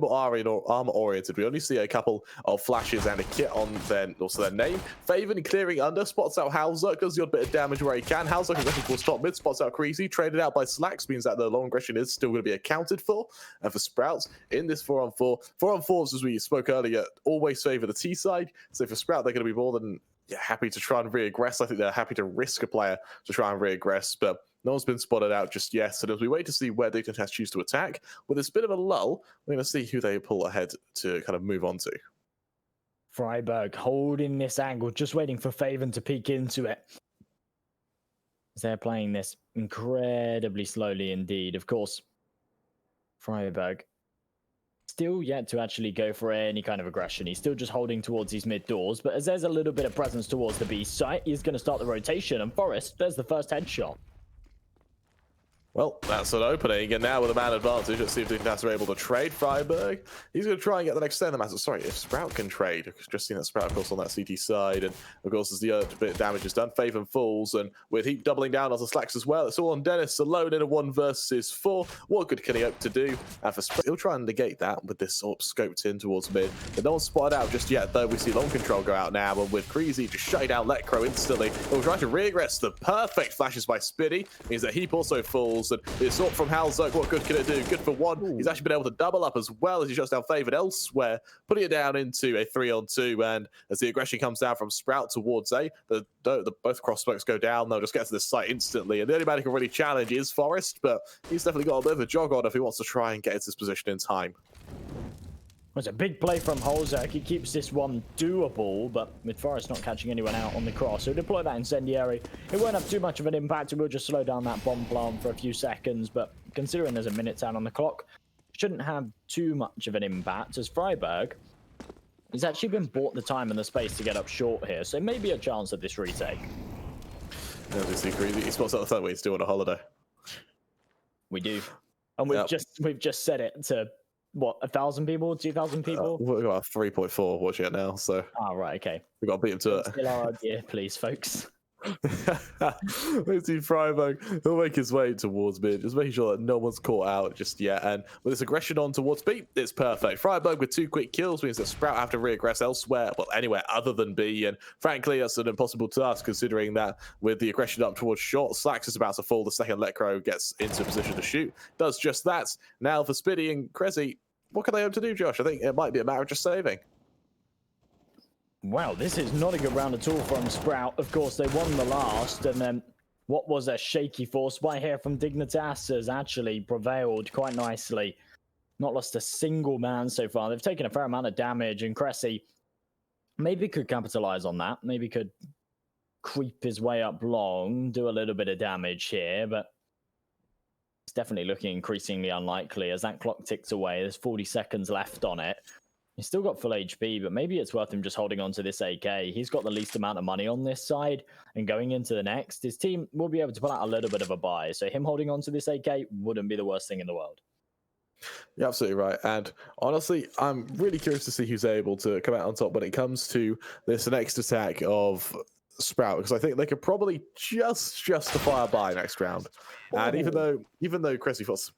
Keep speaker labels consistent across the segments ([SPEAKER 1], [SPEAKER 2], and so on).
[SPEAKER 1] more armor oriented. We only see a couple of flashes and a kit on also their name. Faven clearing under, spots out Halzuk, does the odd bit of damage where he can. Halzuk is looking towards top mid, spots out Creasy, traded out by Slacks, means that the long aggression is still going to be accounted for. And for Sprouts in this 4-on-4, 4-on-4s, as we spoke earlier, always favor the T side. So for Sprout, they're going to be more than happy to try and re-aggress. I think they're happy to risk a player to try and re-aggress, but no one's been spotted out just yet. And as we wait to see where Dignitas choose to attack, with this bit of a lull, we're going to see who they pull ahead to kind of move on to.
[SPEAKER 2] Freiburg holding this angle, just waiting for Faven to peek into it. They're playing this incredibly slowly indeed. Of course, Freiburg still yet to actually go for any kind of aggression. He's still just holding towards these mid doors, but as there's a little bit of presence towards the B site, he's going to start the rotation, and Forest, there's the first headshot.
[SPEAKER 1] Well, that's an opening, and now with a man advantage, let's see if Dignitas are able to trade Freiburg. He's going to try and get the next 10 of the match. Sorry, if Sprout can trade. Just seen that Sprout, of course, on that CT side, and of course, as the bit of damage is done, Faven falls, and with Heap doubling down onto Slacks as well, it's all on Dennis alone in a 1 versus 4. What good can he hope to do? And for Sprout, he'll try and negate that with this sort of scoped in towards mid. But no one's spotted out just yet, though. We see long control go out now, and with Creasy just shutting down Letcrow instantly. He'll try to regress. The perfect flashes by Spiddy means that Heap also falls, and it's sort from Halzuk, what good can it do? Good for 1. Ooh. He's actually been able to double up as well as he shuts down Favored elsewhere, putting it down into a 3-on-2. And as the aggression comes down from Sprout towards A, both cross smokes go down. They'll just get to this site instantly. And the only man who can really challenge is Forest, but he's definitely got a bit of a jog on if he wants to try and get into this position in time.
[SPEAKER 2] It's a big play from Halzuk. He keeps this one doable, but with Forest not catching anyone out on the cross, so deploy that incendiary. It won't have too much of an impact. It will just slow down that bomb plant for a few seconds, but considering there's a minute down on the clock, shouldn't have too much of an impact, as Freiburg has actually been bought the time and the space to get up short here, so maybe a chance at this retake.
[SPEAKER 1] Obviously, Creasy. He spots out the third way he's doing a holiday.
[SPEAKER 2] We do. And we've just said it to what, 1,000 people, 2,000 people?
[SPEAKER 1] We've got 3.4 watching it now, so.
[SPEAKER 2] Oh, right, okay.
[SPEAKER 1] We've got to beat him to it.
[SPEAKER 2] Still our idea, please, folks.
[SPEAKER 1] Let's see Freiburg. He'll make his way towards mid, just making sure that no one's caught out just yet. And with this aggression on towards B, it's perfect. Freiburg with 2 quick kills means that Sprout have to re-aggress elsewhere, well, anywhere other than B. And frankly, that's an impossible task considering that with the aggression up towards short, Slacks is about to fall. The second Letcrow gets into position to shoot. Does just that. Now for Spiddy and Cressy, what can they hope to do, Josh? I think it might be a matter of just saving.
[SPEAKER 2] Wow, this is not a good round at all from Sprout. Of course, they won the last, and then what was a shaky force by here from Dignitas has actually prevailed quite nicely. Not lost a single man so far. They've taken a fair amount of damage, and Cressy maybe could capitalize on that. Maybe could creep his way up long, do a little bit of damage here, but it's definitely looking increasingly unlikely as that clock ticks away. There's 40 seconds left on it. He's still got full HP, but maybe it's worth him just holding on to this AK. He's got the least amount of money on this side, and going into the next, his team will be able to pull out a little bit of a buy. So him holding on to this AK wouldn't be the worst thing in the world.
[SPEAKER 1] You're absolutely right. And honestly, I'm really curious to see who's able to come out on top when it comes to this next attack of Sprout, because I think they could probably just justify a buy next round. Ooh. And even though Cressy thought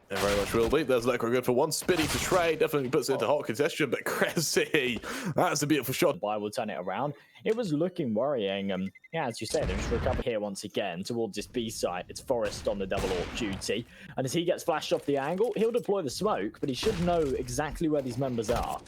[SPEAKER 1] it very much will be. There's Letcrow good for 1. Spiddy to trade, definitely puts it into hot congestion, but Cressy, that's a beautiful shot.
[SPEAKER 2] Buy will turn it around. It was looking worrying. Yeah, as you said, they just recover here once again towards this B site. It's Forest on the double AWP duty. And as he gets flashed off the angle, he'll deploy the smoke, but he should know exactly where these members are.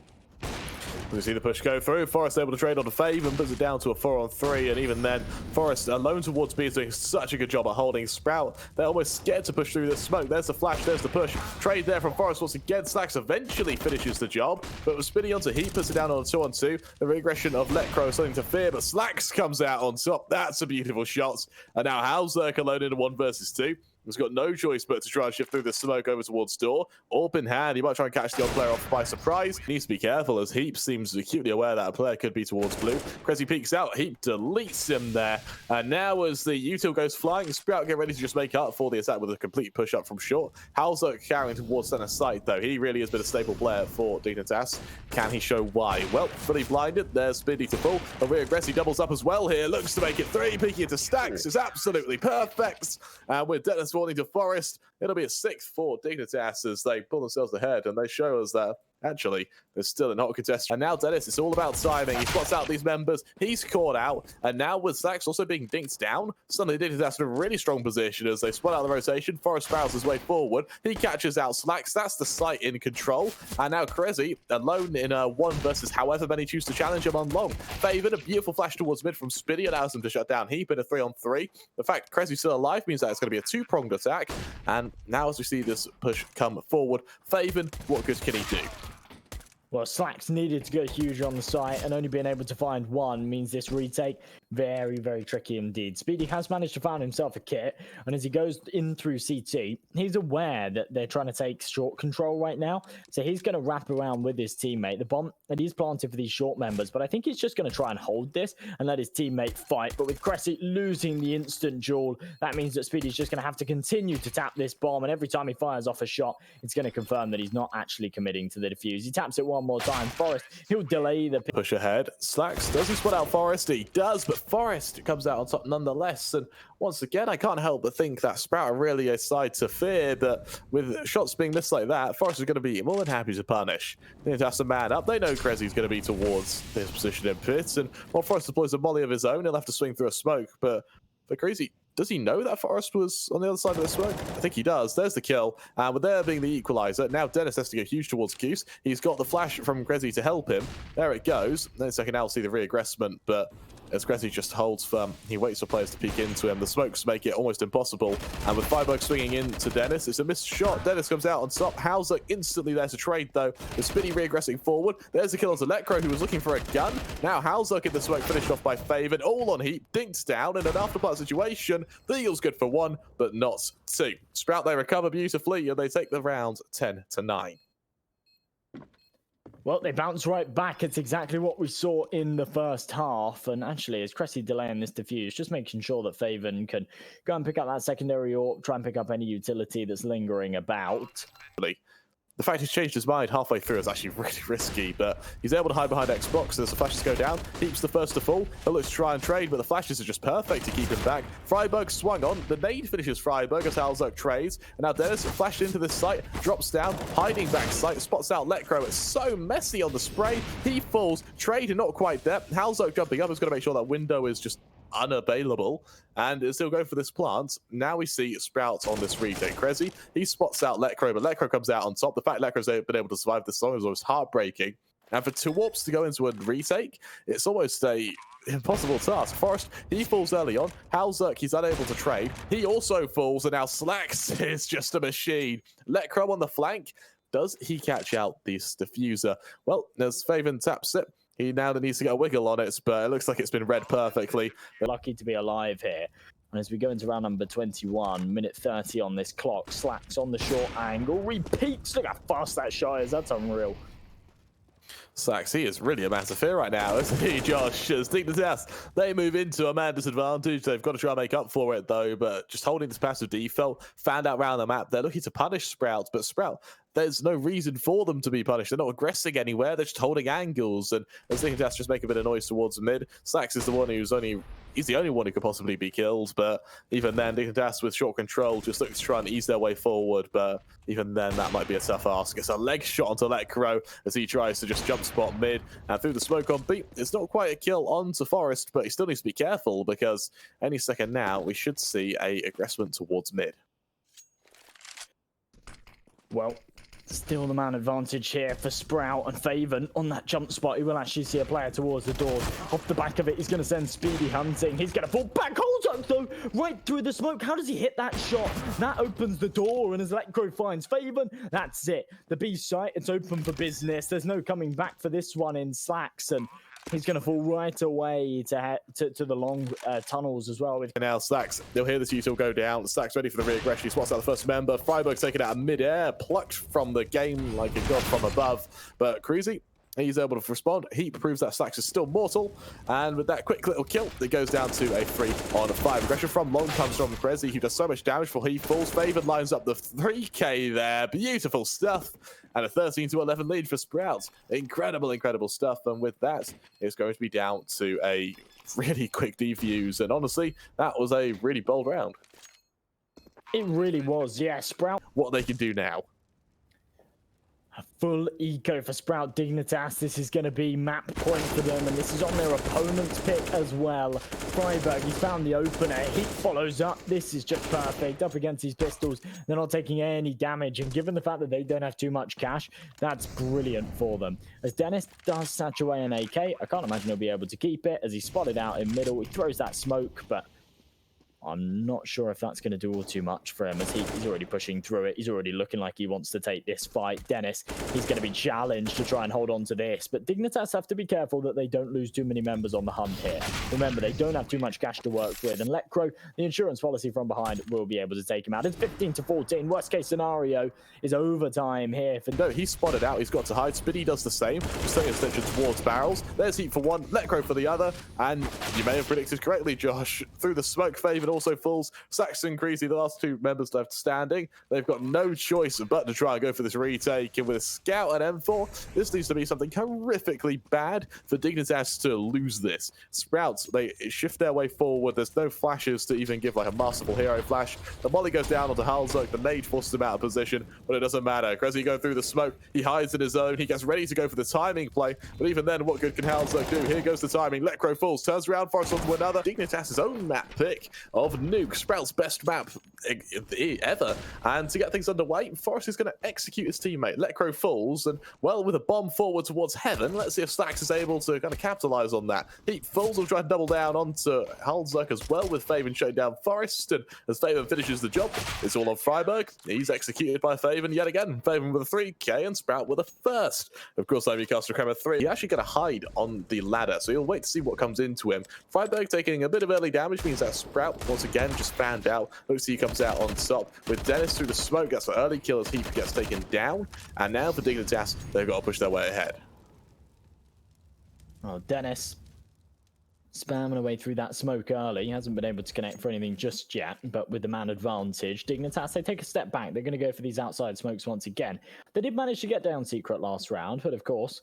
[SPEAKER 1] We see the push go through. Forest able to trade on the Fave and puts it down to a 4-on-3. And even then, Forest alone towards B is doing such a good job at holding Sprout. They're almost scared to push through this smoke. There's the flash, there's the push. Trade there from Forest once again. Slacks eventually finishes the job, but with Spinny onto Heat, puts it down on a 2-on-2. The regression of Letcrow is something to fear, but Slacks comes out on top. That's a beautiful shot. And now Halzuk alone in a 1 versus 2. He's got no choice but to try and shift through the smoke over towards door. AWP in hand, he might try and catch the odd player off by surprise. He needs to be careful as Heap seems acutely aware that a player could be towards blue. Cressy peeks out, Heap deletes him there. And now as the util goes flying, Sprout get ready to just make up for the attack with a complete push up from short. Halzuk carrying towards center site though. He really has been a staple player for Dignitas. Can he show why? Well, fully blinded. There's Spiddy to full. The rear Cressy doubles up as well here. Looks to make it 3, peeking into Stacks. It's absolutely perfect. And with Dennis warning to Forest, it'll be a 6th for Dignitas as they pull themselves ahead, and they show us that actually there's still a not contest. And now Dennis, it's all about timing. He spots out these members, he's caught out, and now with Slacks also being dinked down, suddenly Dignitas in a really strong position as they split out the rotation. Forest barrels his way forward, he catches out Slacks, that's the site in control, and now Crazy alone in a 1 versus however many choose to challenge him on long. Faven, a beautiful flash towards mid from Spiddy allows him to shut down Heap in a 3-on-3. The fact Crazy's still alive means that it's going to be a 2-pronged attack, and now as we see this push come forward, Faven, what good can he do?
[SPEAKER 2] Well, Slacks needed to go huge on the site, and only being able to find 1 means this retake very, very tricky indeed. Speedy has managed to find himself a kit, and as he goes in through CT, he's aware that they're trying to take short control right now, so he's going to wrap around with his teammate. The bomb that he's planted for these short members, but I think he's just going to try and hold this and let his teammate fight. But with Cressy losing the instant duel, that means that Speedy's just going to have to continue to tap this bomb, and every time he fires off a shot, it's going to confirm that he's not actually committing to the defuse. He taps it one more time. Forest, he'll delay the
[SPEAKER 1] push ahead. Slacks, does he spot out Forest? He does, but Forest comes out on top nonetheless. And once again, I can't help but think that Sprout are really a side to fear, but with shots being missed like that, Forest is going to be more than happy to punish. They need to have some man up. They know Crazy's going to be towards his position in pit, and while Forest deploys a molly of his own, he'll have to swing through a smoke. But for Crazy, does he know that Forest was on the other side of the smoke? I think he does. There's the kill. And with there being the equalizer, now Dennis has to go huge towards Goose. He's got the flash from Crazy to help him. There it goes. Then second now, see the reaggressment, but as Crazy just holds firm, he waits for players to peek into him. The smokes make it almost impossible. And with Firebug swinging in to Dennis, it's a missed shot. Dennis comes out on top. Hauser instantly there to trade, though. With Spinny reaggressing forward. There's the kill onto Electro, who was looking for a gun. Now Hauser in the smoke, finished off by Faven. All on Heap, dinked down in an afterpart situation. The Eagles good for 1, but not 2. Sprout, they recover beautifully, and they take the round 10-9.
[SPEAKER 2] Well, they bounce right back. It's exactly what we saw in the first half. And actually, as Cressy delaying this defuse, just making sure that Faven can go and pick up that secondary or try and pick up any utility that's lingering about.
[SPEAKER 1] The fact he's changed his mind halfway through is actually really risky, but he's able to hide behind Xbox as the flashes go down. Heap's the first to fall. He looks to try and trade, but the flashes are just perfect to keep him back. Freiburg swung on. The nade finishes Freiburg as Halzuk trades. And now Dennis flashed into this site, drops down, hiding back site, spots out Letcro. It's so messy on the spray. He falls. Trade and not quite there. Halzuk jumping up is going to make sure that window is just unavailable, and it's still going for this plant. Now we see Sprout on this retake. Crazy, he spots out Letcro, but Letcro comes out on top. The fact Letcro's been able to survive this song is almost heartbreaking. And for 2 warps to go into a retake, it's almost a impossible task. Forest, he falls early on. Halzuk, he's unable to trade. He also falls, and now Slacks is just a machine. Letcro on the flank. Does he catch out this diffuser? Well, as Faven taps it, he now needs to get a wiggle on it, but it looks like it's been read perfectly.
[SPEAKER 2] We're lucky to be alive here. And as we go into round number 21, minute 30 on this clock, Slacks on the short angle, repeats. Look how fast that shot is. That's unreal.
[SPEAKER 1] Slacks, he is really a massive fear right now, isn't he, Josh? As Dignitas, they move into a man disadvantage. They've got to try and make up for it, though, but just holding this passive default, found out around the map. They're looking to punish Sprout, but Sprout, there's no reason for them to be punished. They're not aggressing anywhere. They're just holding angles. And as Dignitas just make a bit of noise towards mid, Slacks is the one who's he's the only one who could possibly be killed. But even then, Dignitas with short control just looks to try and ease their way forward. But even then, that might be a tough ask. It's a leg shot onto Letcro as he tries to just jump spot mid. And through the smoke on beat, it's not quite a kill onto Forest, but he still needs to be careful because any second now, we should see a aggressment towards mid.
[SPEAKER 2] Well, still the man advantage here for Sprout and Faven on that jump spot. He will actually see a player towards the door. Off the back of it, he's going to send Speedy hunting. He's going to fall back. Holds though, right through the smoke. How does he hit that shot? That opens the door, and as Letcro finds Faven, that's it. The B site, it's open for business. There's no coming back for this one in Slacks, and he's going to fall right away to the long tunnels as well.
[SPEAKER 1] And now Slacks, they'll hear this util go down. Slacks ready for the re-aggression. He spots out the first member. Freiburg's taken out of mid-air, plucked from the game like a god from above. But Cruzy, he's able to respond. Heap proves that Slacks is still mortal. And with that quick little kill, it goes down to a 3-on-5. Aggression from long comes from Crazy, who does so much damage before he falls. Faven lines up the 3K there. Beautiful stuff. And a 13-11 lead for Sprouts. Incredible, incredible stuff. And with that, it's going to be down to a really quick defuse. And honestly, that was a really bold round.
[SPEAKER 2] It really was, yeah. Sprout.
[SPEAKER 1] What they can do now.
[SPEAKER 2] A full eco for Sprout Dignitas. This is going to be map point for them, and this is on their opponent's pick as well. Freiburg, he's found the opener. He follows up. This is just perfect. Up against his pistols. They're not taking any damage, and given the fact that they don't have too much cash, that's brilliant for them. As Dennis does snatch away an AK, I can't imagine he'll be able to keep it as he's spotted out in middle. He throws that smoke, but I'm not sure if that's going to do all too much for him, as he's already pushing through it. He's already looking like he wants to take this fight. Dennis, he's going to be challenged to try and hold on to this. But Dignitas have to be careful that they don't lose too many members on the hunt here. Remember, they don't have too much cash to work with. And Lecro, the insurance policy from behind, will be able to take him out. It's 15-14. Worst case scenario is overtime here.
[SPEAKER 1] No, he's spotted out. He's got to hide. Spitty does the same. Just taking attention towards barrels. There's heat for one. Lecro for the other. And you may have predicted correctly, Josh. Through the smoke, Faven also falls. Saxon Greasy, the last two members left standing. They've got no choice but to try and go for this retake. And with a scout and M4, this needs to be something horrifically bad for Dignitas to lose this. Sprouts, they shift their way forward. There's no flashes to even give like a masterful hero flash. The molly goes down onto Halzok. The nade forces him out of position, but it doesn't matter. Cressy go through the smoke. He hides in his own. He gets ready to go for the timing play, but even then, what good can Halzok do? Here goes the timing. Lecro falls, turns around, forces onto another. Dignitas' own map pick of Nuke. Sprout's best map ever. And to get things underway, Forrest is going to execute his teammate. Lecro falls, and well, with a bomb forward towards heaven, let's see if Stacks is able to kind of capitalize on that. He falls will try and double down onto Halzuk as well, with Faven shutting down Forrest. And as Faven finishes the job, it's all on Freiburg. He's executed by Faven yet again. Faven with a 3k and Sprout with a first. Of course, Ivy Caster Kramer 3. He's actually going to hide on the ladder, so he'll wait to see what comes into him. Freiburg taking a bit of early damage means that Sprout, once again, just fanned out. Looks like he comes out on top with Dennis through the smoke. Gets the early kill as he gets taken down. And now for Dignitas, they've got to push their way ahead.
[SPEAKER 2] Oh, Dennis spamming away through that smoke early. He hasn't been able to connect for anything just yet, but with the man advantage, Dignitas, they take a step back. They're going to go for these outside smokes once again. They did manage to get down Secret last round, but of course,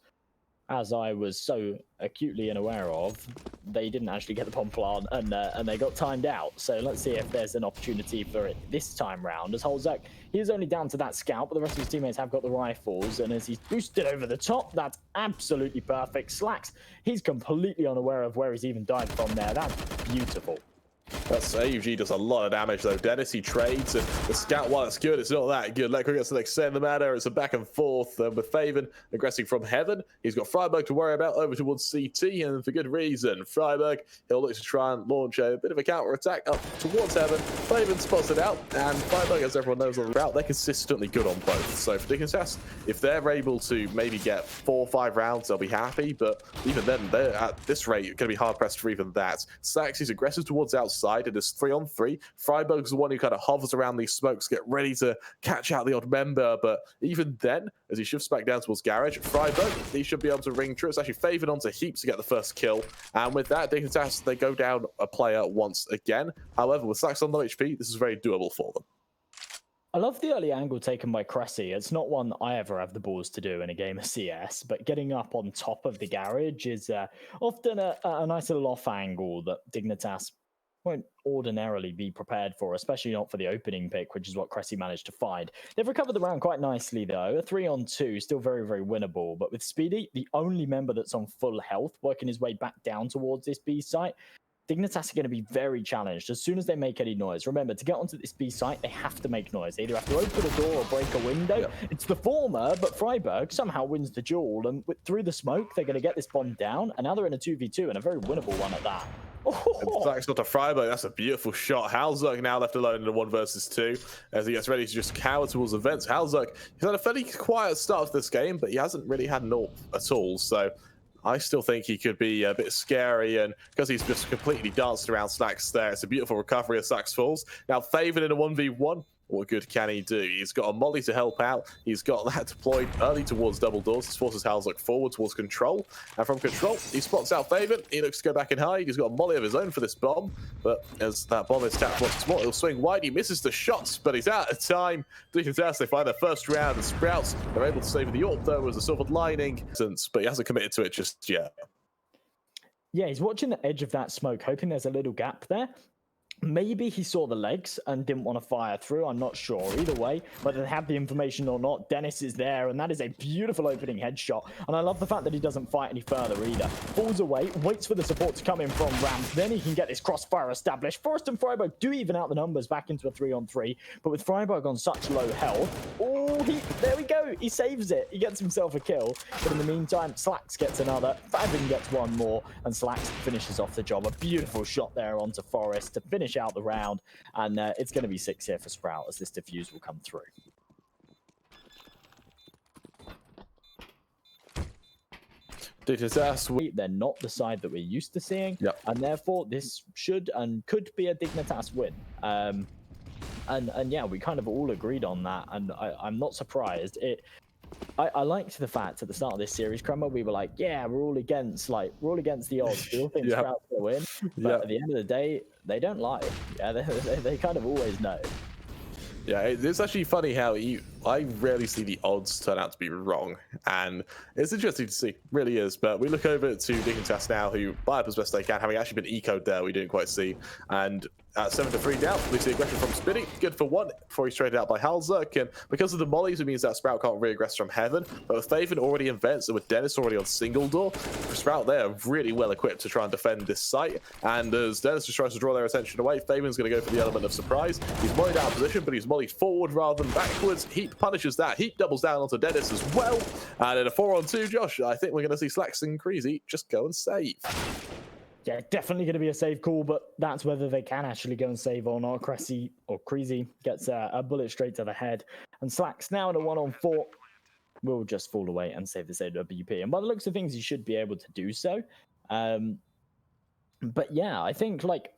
[SPEAKER 2] as I was so acutely unaware of, they didn't actually get the bomb plant, and they got timed out. So let's see if there's an opportunity for it this time round. As Halzak, he is only down to that scout, but the rest of his teammates have got the rifles, and as he's boosted over the top, that's absolutely perfect. Slacks, he's completely unaware of where he's even died from there. That's beautiful.
[SPEAKER 1] That's AUG does a lot of damage though. Dennis, he trades, and the scout, while it's good, it's not that good. Lecro gets to extend the matter. It's a back and forth with Faven aggressing from heaven. He's got Freiburg to worry about over towards CT, and for good reason. Freiburg, he'll look to try and launch a bit of a counter attack up towards heaven. Faven spots it out, and Freiburg, as everyone knows on the route, they're consistently good on both. So for Dignitas, if they're able to maybe get 4 or 5 rounds, they'll be happy. But even then, they're at this rate going to be hard pressed for even that. Sax, he's aggressive towards outside. It is 3-on-3. Freiburg's the one who kind of hovers around these smokes, get ready to catch out the odd member. But even then, as he shifts back down towards Garage, Freiburg, he should be able to ring true. It's actually favored onto Heaps to get the first kill. And with that, Dignitas, they go down a player once again. However, with Sax on low HP, this is very doable for them.
[SPEAKER 2] I love the early angle taken by Cressy. It's not one I ever have the balls to do in a game of CS, but getting up on top of the Garage is often a nice little off angle that Dignitas won't ordinarily be prepared for, especially not for the opening pick, which is what Cressy managed to find. They've recovered the round quite nicely, though. A 3-on-2, still very, very winnable. But with Speedy, the only member that's on full health, working his way back down towards this B site, Dignitas are going to be very challenged as soon as they make any noise. Remember, to get onto this B site, they have to make noise. They either have to open a door or break a window. Yep. It's the former, but Freiburg somehow wins the duel. And through the smoke, they're going to get this bomb down. And now they're in a 2v2 and a very winnable one at that.
[SPEAKER 1] That's not to Freiburg. That's a beautiful shot. Halzuk now left alone in a 1 versus 2 as he gets ready to just cower towards the vents. Halzuk, he's had a fairly quiet start to this game, but he hasn't really had an AWP at all. So I still think he could be a bit scary, and because he's just completely danced around Slacks there, it's a beautiful recovery as Slacks falls. Now Faven in a 1v1. What good can he do? He's got a molly to help out. He's got that deployed early towards double doors. This forces Halzuk forward towards control. And from control, he spots out Faven. He looks to go back and hide. He's got a molly of his own for this bomb. But as that bomb is tapped once more, he'll swing wide. He misses the shots, but he's out of time. Dignitas, they find their first round. The Sprouts, they're able to save the AWP, though, as a silver lining. But he hasn't committed to it just yet.
[SPEAKER 2] Yeah, he's watching the edge of that smoke, hoping there's a little gap there. Maybe he saw the legs and didn't want to fire through. I'm not sure. Either way, whether they have the information or not, Dennis is there, and that is a beautiful opening headshot. And I love the fact that he doesn't fight any further either. Falls away, waits for the support to come in from Ramp. Then he can get this crossfire established. Forrest and Freiburg do even out the numbers back into a 3-on-3. But with Freiburg on such low health, there we go. He saves it. He gets himself a kill. But in the meantime, Slacks gets another. Fabin gets one more, and Slacks finishes off the job. A beautiful shot there onto Forrest to finish out the round, and it's going to be 6 here for Sprout as this defuse will come through.
[SPEAKER 1] Dignitas,
[SPEAKER 2] they're not the side that we're used to seeing, and therefore this should and could be a Dignitas win. And yeah, we kind of all agreed on that, and I'm not surprised. I liked the fact at the start of this series, Crummer, we were like, yeah, we're all against the odds. We all think Sprout's gonna win, but at the end of the day, they don't lie. Yeah, they kind of always know.
[SPEAKER 1] Yeah, it's actually funny how I rarely see the odds turn out to be wrong, and it's interesting to see, really is. But we look over to Dignitas now, who buy up as best they can, having actually been ecoed there, we didn't quite see, and 7-3 down. We see aggression from Spinny, good for one before he's traded out by Halzerk, and because of the mollies, it means that Sprout can't re-aggress from heaven. But with Faven already in vents and with Dennis already on single door, Sprout there are really well equipped to try and defend this site. And as Dennis just tries to draw their attention away, Faven's going to go for the element of surprise. He's mollied out of position, but he's mollied forward rather than backwards. Heap punishes that. Heap doubles down onto Dennis as well. And in a 4-on-2, Josh, I think we're going to see Slacks and Creasy just go and save.
[SPEAKER 2] Yeah, definitely going to be a save call, but that's whether they can actually go and save or not. Creasy gets a bullet straight to the head, and Slacks now in a 1-on-4 will just fall away and save this AWP. And by the looks of things, he should be able to do so. But yeah, I think like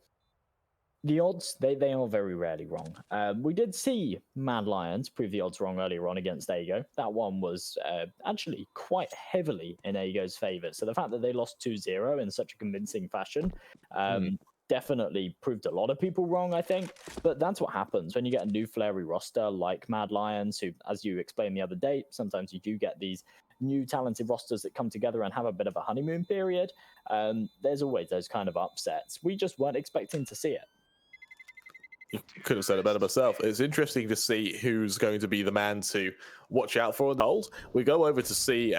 [SPEAKER 2] the odds, they are very rarely wrong. We did see Mad Lions prove the odds wrong earlier on against Ago. That one was actually quite heavily in Ago's favor. So the fact that they lost 2-0 in such a convincing fashion definitely proved a lot of people wrong, I think. But that's what happens when you get a new flary roster like Mad Lions, who, as you explained the other day, sometimes you do get these new talented rosters that come together and have a bit of a honeymoon period. There's always those kind of upsets. We just weren't expecting to see it.
[SPEAKER 1] You could have said it better myself. It's interesting to see who's going to be the man to watch out for in the hold. We go over to see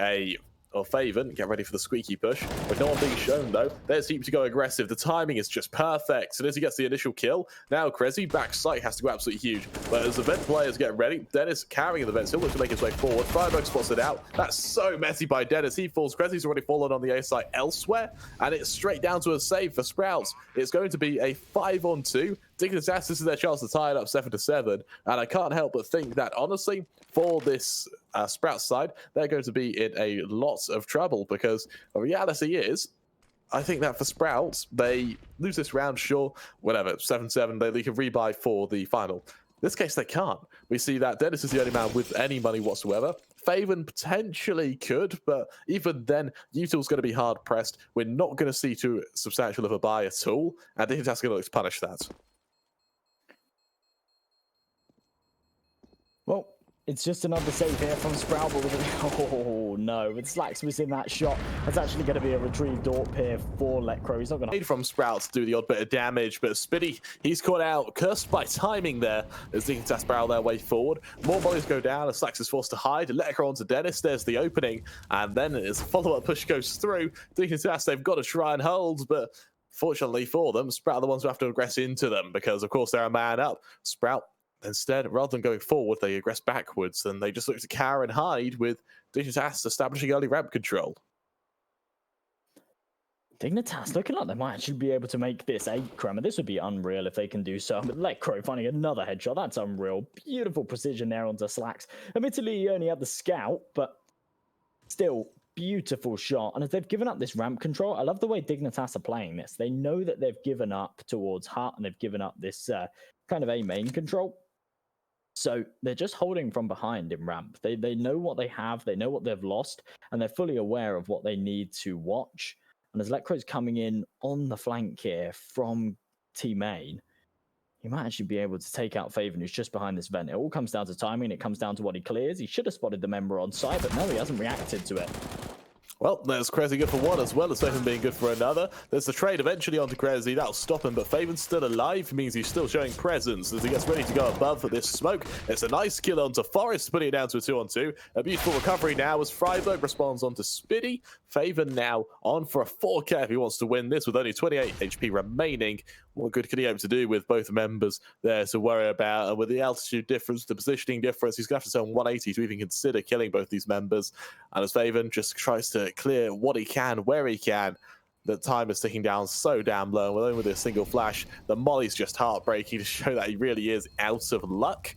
[SPEAKER 1] Faven get ready for the squeaky push, with no one being shown though. There's Heap to go aggressive. The timing is just perfect. And as he gets the initial kill, now Cressy back sight has to go absolutely huge. But as the vent players get ready, Dennis carrying the vents, he'll look to make his way forward. Freiburg spots it out. That's so messy by Dennis. He falls. Cressy's already fallen on the A site elsewhere, and it's straight down to a save for Sprouts. It's going to be a 5-on-2. Dignitas, this is their chance to tie it up 7-7, and I can't help but think that honestly, for this Sprout side, they're going to be in a lot of trouble, because the reality is, I think that for Sprouts, they lose this round, sure, whatever, 7-7, they can rebuy for the final. In this case, they can't. We see that Dennis is the only man with any money whatsoever. Faven potentially could, but even then, Util's going to be hard pressed. We're not going to see too substantial of a buy at all, and Dignitas going to look to punish that.
[SPEAKER 2] Well, it's just another save here from Sprout, but oh no, with Slacks missing that shot, that's actually going to be a retrieved AWP here for Letcro. He's not going to...
[SPEAKER 1] From Sprout to do the odd bit of damage, but Spitty, he's caught out, cursed by timing there, as Dignitas barrel their way forward. More volleys go down, as Slacks is forced to hide. Letcro onto Dennis, there's the opening, and then as a follow-up push goes through, Dignitas, they've got to try and hold, but fortunately for them, Sprout are the ones who have to aggress into them, because of course they're a man up. Sprout, instead, rather than going forward, they aggress backwards, and they just look to cower and hide, with Dignitas establishing early ramp control.
[SPEAKER 2] Dignitas looking like they might actually be able to make this 8, Kramer. This would be unreal if they can do so. But Letcro finding another headshot. That's unreal. Beautiful precision there onto Slacks. Admittedly, he only had the scout, but still, beautiful shot. And as they've given up this ramp control, I love the way Dignitas are playing this. They know that they've given up towards Hut, and they've given up this kind of A main control. So they're just holding from behind in ramp. They know what they have, they know what they've lost, and they're fully aware of what they need to watch. And as Letcro's coming in on the flank here from Team Main, he might actually be able to take out Faven, who's just behind this vent. It all comes down to timing. It comes down to what he clears. He should have spotted the member on site, but no, he hasn't reacted to it.
[SPEAKER 1] Well, there's Crazy good for one as well as Faven being good for another. There's the trade eventually onto Crazy. That'll stop him, but Faven's still alive, means he's still showing presence as he gets ready to go above for this smoke. It's a nice kill onto Forest, putting it down to a 2-on-2. A beautiful recovery now as Freiburg responds onto Spiddy. Faven now on for a 4K if he wants to win this with only 28 HP remaining. What good could he hope to do with both members there to worry about? And with the altitude difference, the positioning difference, he's going to have to sell 180 to even consider killing both these members. And as Faven just tries to clear what he can, where he can, the time is ticking down so damn low. And with only with a single flash, the molly's just heartbreaking to show that he really is out of luck.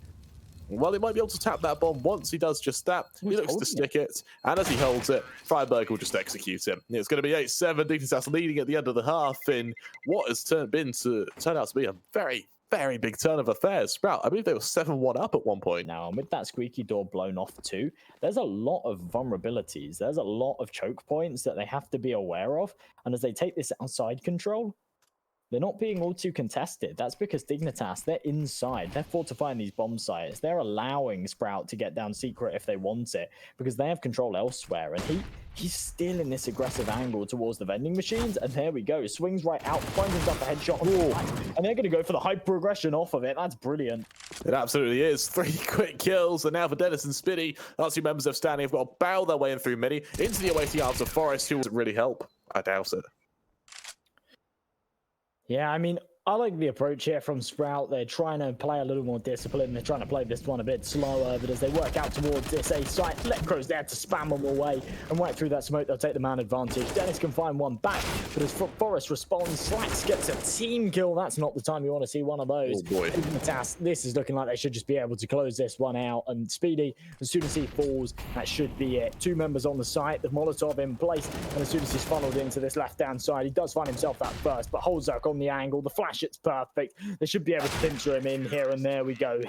[SPEAKER 1] Well, he might be able to tap that bomb once he does just that. He looks to stick it, and as he holds it, Freiburg will just execute him. It's going to be 8-7, Dignitas leading at the end of the half in what has turned out to be a very, very big turn of affairs. Sprout, I believe they were 7-1 up at one point.
[SPEAKER 2] Now, and with that squeaky door blown off too, there's a lot of vulnerabilities. There's a lot of choke points that they have to be aware of, and as they take this outside control, they're not being all too contested. That's because Dignitas, they're inside. They're fortifying these bomb sites. They're allowing Sprout to get down secret if they want it, because they have control elsewhere. And he's still in this aggressive angle towards the vending machines. And there we go. Swings right out, finds himself a headshot. And they're going to go for the hyper aggression off of it. That's brilliant.
[SPEAKER 1] It absolutely is. 3 quick kills. And now for Dennis and Spiddy, our 2 members of standing have got to barrel their way in through midi into the awaiting arms of Forest, who will really help. I doubt it.
[SPEAKER 2] Yeah, I mean, I like the approach here from Sprout. They're trying to play a little more discipline. They're trying to play this one a bit slower, but as they work out towards this A site, Electro's there to spam them away. And right through that smoke, they'll take the man advantage. Dennis can find one back, but as Forest responds, Slacks gets a team kill. That's not the time you want to see one of those.
[SPEAKER 1] Oh boy.
[SPEAKER 2] This is looking like they should just be able to close this one out. And Speedy, as soon as he falls, that should be it. 2 members on the site, the Molotov in place, and as soon as he's funneled into this left-hand side, he does find himself that first, but Holzak on the angle, the flash, it's perfect. They should be able to pincher him in here, and there we go.